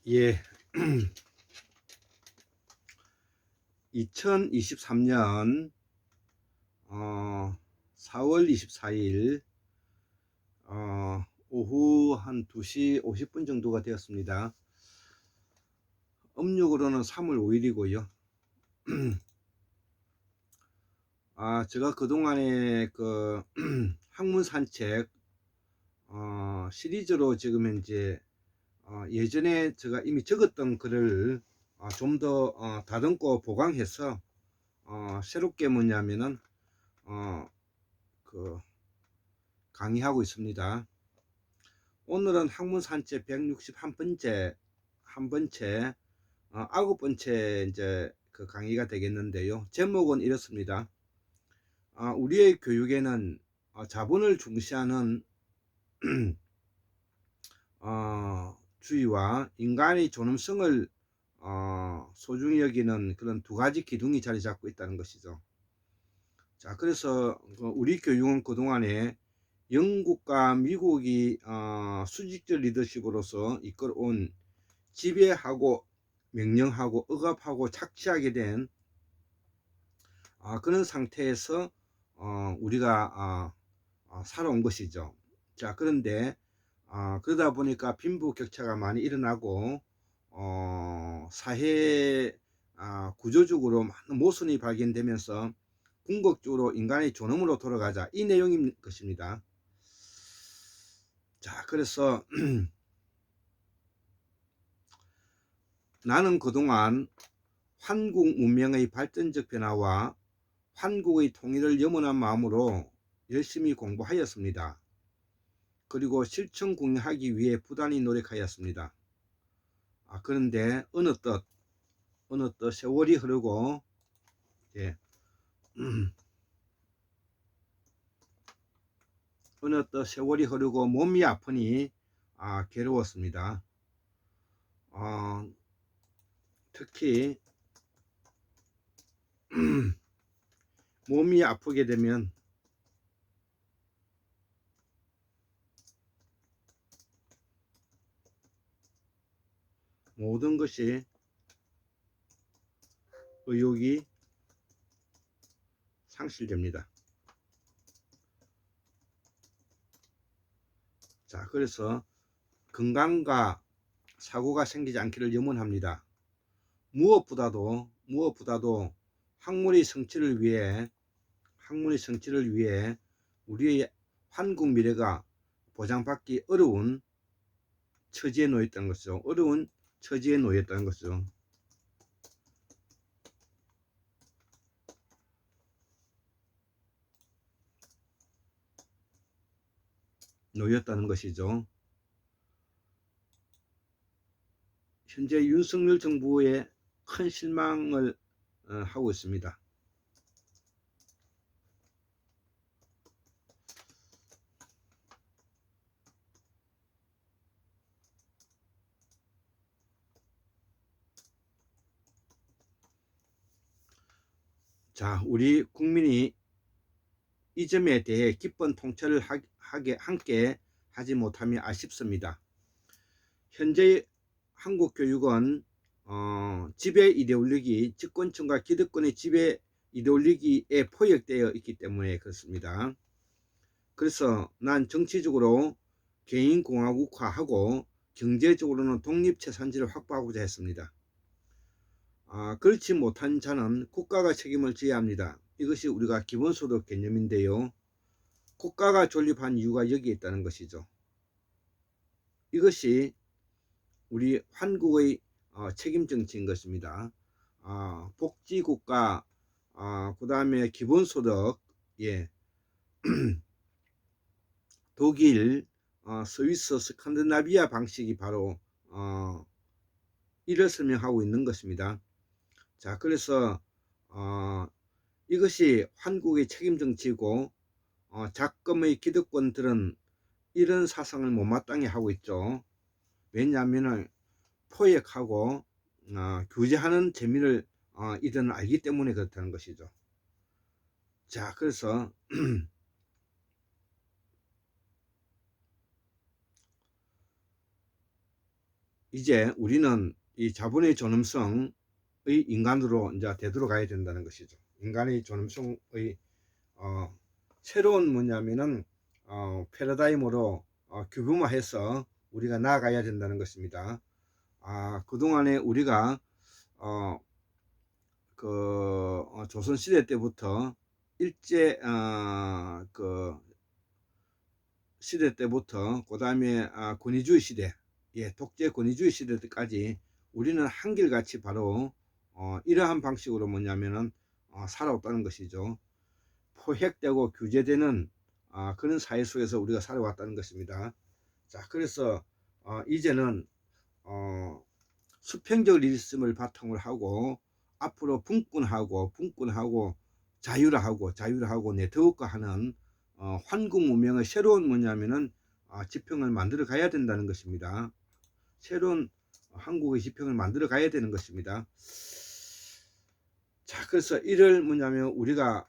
예. 2023년 4월 24일 오후 한 2시 50분 정도가 되었습니다. 음력으로는 3월 5일이고요. 제가 그동안에 그 학문 산책 시리즈로 지금 현재 예전에 제가 이미 적었던 글을 좀 더 다듬고 보강해서 새롭게 뭐냐면은 그 강의하고 있습니다. 오늘은 학문 산책 161번째 한 번째 9번째 이제 그 강의가 되겠는데요. 제목은 이렇습니다. 우리의 교육에는 자본을 중시하는 주의와 인간의 존엄성을 소중히 여기는 그런 두 가지 기둥이 자리 잡고 있다는 것이죠. 자, 그래서 우리 교육은 그동안에 영국과 미국이 수직적 리더십으로서 이끌어온 지배하고 명령하고 억압하고 착취하게 된 그런 상태에서 우리가 살아온 것이죠. 자, 그런데 그러다 보니까 빈부격차가 많이 일어나고 사회 구조적으로 많은 모순이 발견되면서 궁극적으로 인간의 존엄으로 돌아가자, 이 내용인 것입니다. 자, 그래서 나는 그동안 한국 문명의 발전적 변화와 한국의 통일을 염원한 마음으로 열심히 공부하였습니다. 그리고 실천 공유하기 위해 부단히 노력하였습니다. 그런데 어느덧 세월이 흐르고 어느덧 세월이 흐르고 몸이 아프니 괴로웠습니다. 특히 몸이 아프게 되면 모든 것이 의욕이 상실됩니다. 자, 그래서 건강과 사고가 생기지 않기를 염원합니다. 무엇보다도 학문의 성취를 위해 우리의 한국 미래가 보장받기 어려운 처지에 놓였다는 것이죠. 놓였다는 것이죠. 현재 윤석열 정부에 큰 실망을 하고 있습니다. 자, 우리 국민이 이 점에 대해 깊은 통찰을 함께 하지 못함이 아쉽습니다. 현재 한국 교육은 지배 이데올로기, 집권층과 기득권의 지배 이데올로기에 포획되어 있기 때문에 그렇습니다. 그래서 난 정치적으로 개인공화국화하고 경제적으로는 독립체산지를 확보하고자 했습니다. 그렇지 못한 자는 국가가 책임을 져야 합니다. 이것이 우리가 기본소득 개념인데요. 국가가 존립한 이유가 여기에 있다는 것이죠. 이것이 우리 한국의 책임 정치인 것입니다. 복지국가, 그 다음에 기본소득, 독일, 스위스, 스칸디나비아 방식이 바로 이를 설명하고 있는 것입니다. 자, 그래서 이것이 한국의 책임 정치이고 작금의 기득권들은 이런 사상을 못마땅히 하고 있죠. 왜냐하면 포획하고 규제하는 재미를 이들은 알기 때문에 그렇다는 것이죠. 자, 그래서 이제 우리는 이 자본의 존엄성의 인간으로 이제 되돌아가야 된다는 것이죠. 인간의 존엄성의 새로운 뭐냐면은 패러다임으로 규범화해서 우리가 나아가야 된다는 것입니다. 그동안에 우리가 조선시대 때부터 일제 시대 때부터 그 다음에 권위주의 시대, 독재 권위주의 시대 때까지 우리는 한결같이 바로 이러한 방식으로 뭐냐면은 살아왔다는 것이죠. 포획되고 규제되는 그런 사회 속에서 우리가 살아왔다는 것입니다. 자, 그래서 이제는 수평적 리듬을 바탕으로 하고 앞으로 분권하고 자율화하고 네트워크하는 환국 문명의 새로운 뭐냐면은 지평을 만들어 가야 된다는 것입니다. 새로운 한국의 지평을 만들어 가야 되는 것입니다. 자, 그래서 이를 뭐냐면 우리가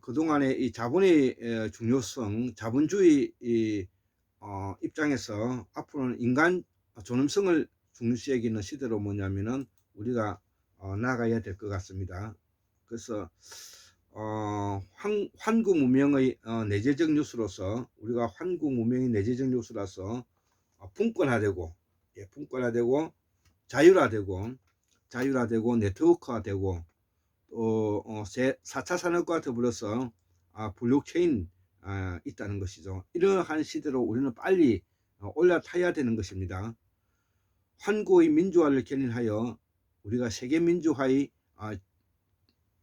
그동안의 이 자본의 중요성, 자본주의 입장에서 앞으로는 인간 존엄성을 중시 여기는 시대로 뭐냐면은 우리가 나아가야 될 것 같습니다. 그래서 환국 문명의 내재적 요소로서 우리가 환국 문명의 내재적 요소라서 분권화되고 자율화되고 네트워크화되고 또 4차 산업과 더불어서 블록체인 있다는 것이죠. 이러한 시대로 우리는 빨리 올라타야 되는 것입니다. 환구의 민주화를 견인하여 우리가 세계 민주화의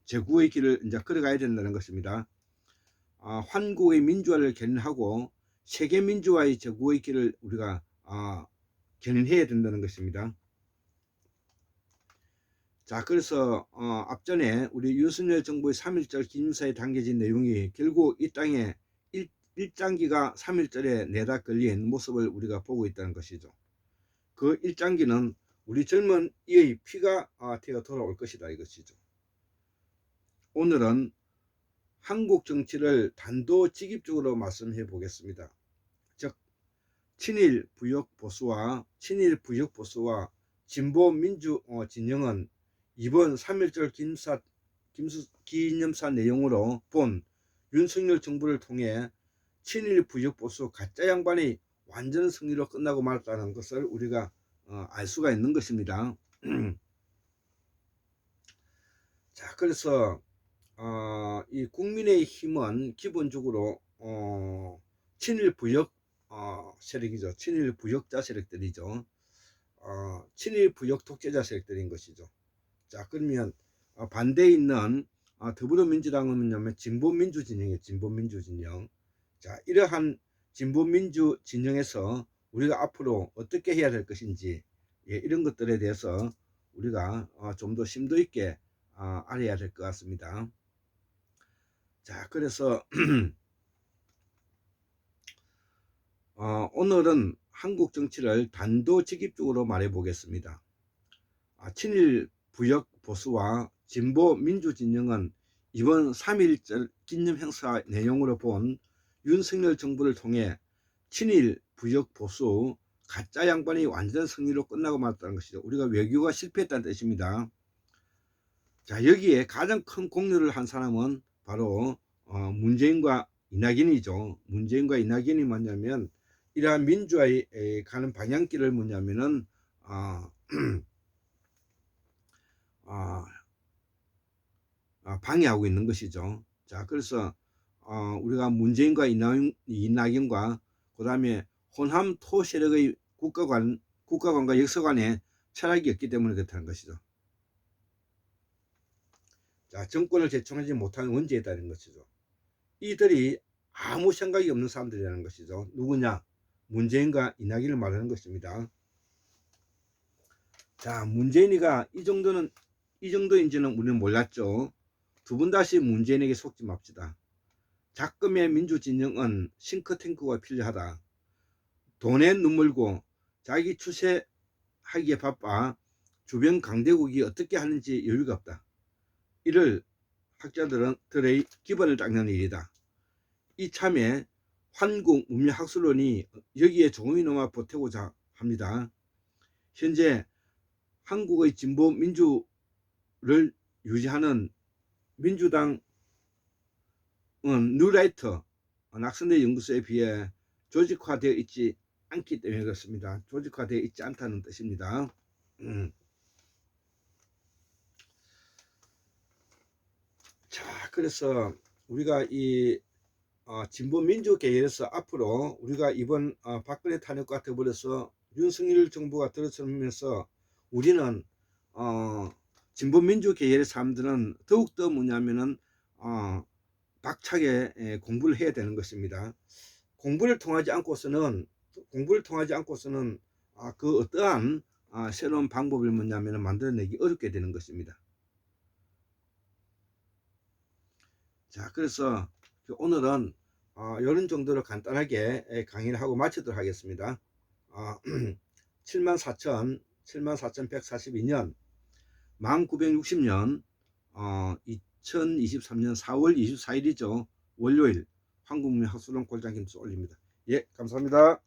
제구의 길을 이제 걸어가야 된다는 것입니다. 환구의 민주화를 견인하고 세계 민주화의 제구의 길을 우리가 견인해야 된다는 것입니다. 자, 그래서 앞전에 우리 윤석열 정부의 3.1절 기념사에 담겨진 내용이 결국 이 땅에 일장기가 3.1절에 내다 걸린 모습을 우리가 보고 있다는 것이죠. 그 일장기는 우리 젊은 이의 피가 되어 돌아올 것이다 이것이죠. 오늘은 한국 정치를 단도직입적으로 말씀해 보겠습니다. 즉 친일 부역 보수와 진보 민주 진영은 이번 3.1절 기념사 내용으로 본 윤석열 정부를 통해 친일 부역 보수 가짜 양반이 완전 승리로 끝나고 말았다는 것을 우리가 알 수가 있는 것입니다. 자, 그래서 이 국민의힘은 기본적으로 친일 부역 세력이죠. 친일 부역자 세력들이죠. 친일 부역 독재자 세력들인 것이죠. 자, 그러면 반대에 있는 더불어민주당은 뭐냐면 진보민주 진영이에요. 진보민주 진영. 자, 이러한 진보민주 진영에서 우리가 앞으로 어떻게 해야 될 것인지 이런 것들에 대해서 우리가 좀 더 심도 있게 알아야 될 것 같습니다. 자, 그래서 오늘은 한국 정치를 단도직입적으로 말해 보겠습니다. 친일 부역 보수와 진보 민주 진영은 이번 3.1절 기념 행사 내용으로 본 윤석열 정부를 통해 친일 부역 보수 가짜 양반이 완전 승리로 끝나고 말았다는 것이죠. 우리가 외교가 실패했다는 뜻입니다. 자, 여기에 가장 큰 공로를 한 사람은 바로 문재인과 이낙연이죠. 문재인과 이낙연이 뭐냐면 이러한 민주화에 가는 방향길을 뭐냐면은 방해하고 있는 것이죠. 자, 그래서 우리가 문재인과 이낙연과 그 다음에 호남 토 세력의 국가관과 역사관의 철학이 없기 때문에 그렇다는 것이죠. 자, 정권을 제청하지 못하는 원죄에 따른 것이죠. 이들이 아무 생각이 없는 사람들이라는 것이죠. 누구냐? 문재인과 이낙연을 말하는 것입니다. 자, 문재인이가 이 정도인지는 우리는 몰랐죠. 두 분 다시 문재인에게 속지 맙시다. 작금의 민주진영은 싱크탱크가 필요하다. 돈에 눈물고 자기 추세하기에 바빠 주변 강대국이 어떻게 하는지 여유가 없다. 이를 학자들의 기반을 닦는 일이다. 이참에 한국 문명학술론이 여기에 조금이나마 보태고자 합니다. 현재 한국의 진보 민주를 유지하는 민주당 뉴라이트 낙선대 연구소에 비해 조직화되어 있지 않기 때문에 그렇습니다. 조직화되어 있지 않다는 뜻입니다. 자, 그래서 우리가 이 진보 민주 계열에서 앞으로 우리가 이번 박근혜 탄핵과 더불어서 윤석열 정부가 들어서면서 우리는 진보 민주 계열의 사람들은 더욱더 뭐냐면은 박차게 공부를 해야 되는 것입니다. 공부를 통하지 않고서는 그 어떠한 새로운 방법을 뭐냐면 만들어내기 어렵게 되는 것입니다. 자, 그래서 오늘은 이런 정도로 간단하게 강의를 하고 마치도록 하겠습니다. 74,142년 1960년 2023년 4월 24일이죠. 월요일 황국민 학술론 골장 김수 올립니다. 예, 감사합니다.